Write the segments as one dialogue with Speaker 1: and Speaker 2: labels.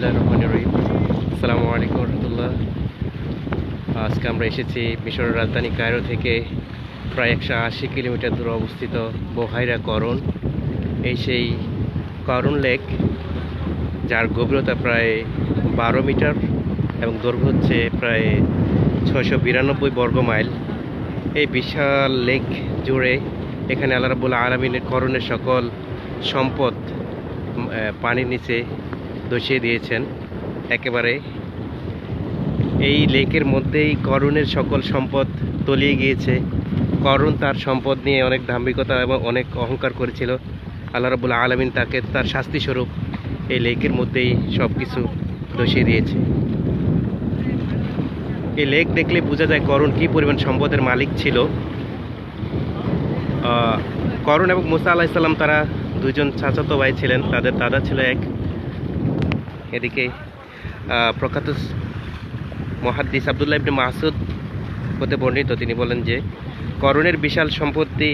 Speaker 1: বিসমিল্লাহির রহমানির রহিম। আসসালামু আলাইকুম রহমতুল্লাহ। আজকে আমরা এসেছি মিশরের রাজধানী কায়রো থেকে প্রায় 180 কিলোমিটার দূরে অবস্থিত বহাইরা করণ। এই সেই করণ লেক, যার গভীরতা প্রায় 12 মিটার এবং দৈর্ঘ্য হচ্ছে প্রায় 692 বর্গ মাইল। এই বিশাল লেক জুড়ে এখানে আল্লাহ রাব্বুল আলামিনের করণের সকল সম্পদ পানির নিচে ধসিয়ে দিয়েছেন। একেবারে এই লেকের মধ্যেই করণের সকল সম্পদ তলিয়ে গিয়েছে। করণ তার সম্পদ নিয়ে অনেক দাম্ভিকতা এবং অনেক অহংকার করেছিল। আল্লাহ রাব্বুল আলামিন তাকে তার শাস্তিস্বরূপ এই লেকের মধ্যেই সব কিছু ধসিয়ে দিয়েছে। এই লেক দেখলে বোঝা যায় করণ কী পরিমাণ সম্পদের মালিক ছিল। করণ এবং মুসা আলাইহিস সালাম তারা দুইজন চাচাতো ভাই ছিলেন, তাদের দাদা ছিল এক। এদিকে প্রখ্যাত মুহাদ্দিস আব্দুল্লাহ ইবনে মাসউদ হতে বর্ণিত, তিনি বলেন যে করণের বিশাল সম্পত্তি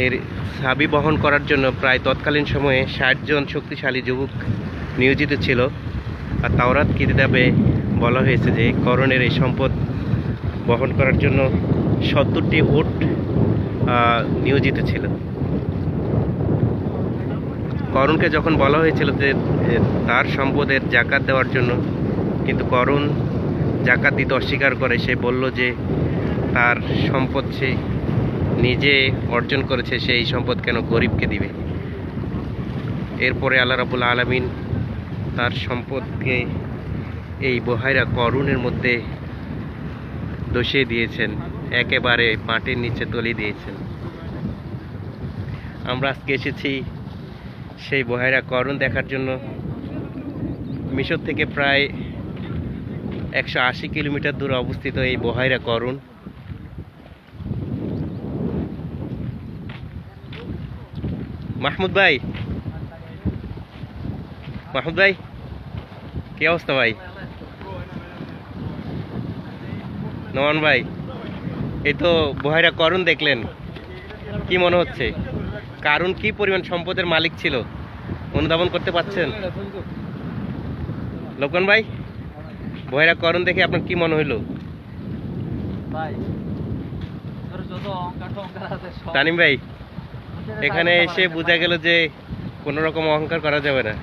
Speaker 1: এর চাবি বহন করার জন্য প্রায় তৎকালীন সময়ে 60 জন শক্তিশালী যুবক নিয়োজিত ছিল। আর তাওরাত কিতাবে বলা হয়েছে যে করণের এই সম্পদ বহন করার জন্য 70টি উট নিয়োজিত ছিল। করণকে যখন বলা হয়েছিল যে তার সম্পদের জাকাত দেওয়ার জন্য, কিন্তু করণ জাকাত দিতে অস্বীকার করে। সে বলল যে তার সম্পদ সে নিজে অর্জন করেছে, সেই সম্পদ কেন গরিবকে দিবে। এরপরে আল্লাহ রাব্বুল আলামিন তার সম্পদকে এই বহাইরা করণের মধ্যে ধসিয়ে দিয়েছেন, একেবারে মাটির নিচে তলিয়ে দিয়েছেন। আমরা আজকে এসেছি সেই বহাইরা করণ দেখার জন্য। মিশর থেকে প্রায় 180 কিলোমিটার দূরে অবস্থিত এই বহাইরা করণ। মাহমুদ ভাই, মাহমুদ ভাই, কি অবস্থা ভাই? নোমান ভাই, এই তো বহাইরা করণ দেখলেন, কি মনে হচ্ছে? কারণ কি পরিমাণ সম্পদের মালিক ছিল অনুধাবন করতে পারছেন? লোকমান ভাই, বহাইরা করণ দেখে আপনার কি মনে হইল? তানিম ভাই, এখানে এসে বোঝা গেল যে কোনো রকম অহংকার করা যাবে না।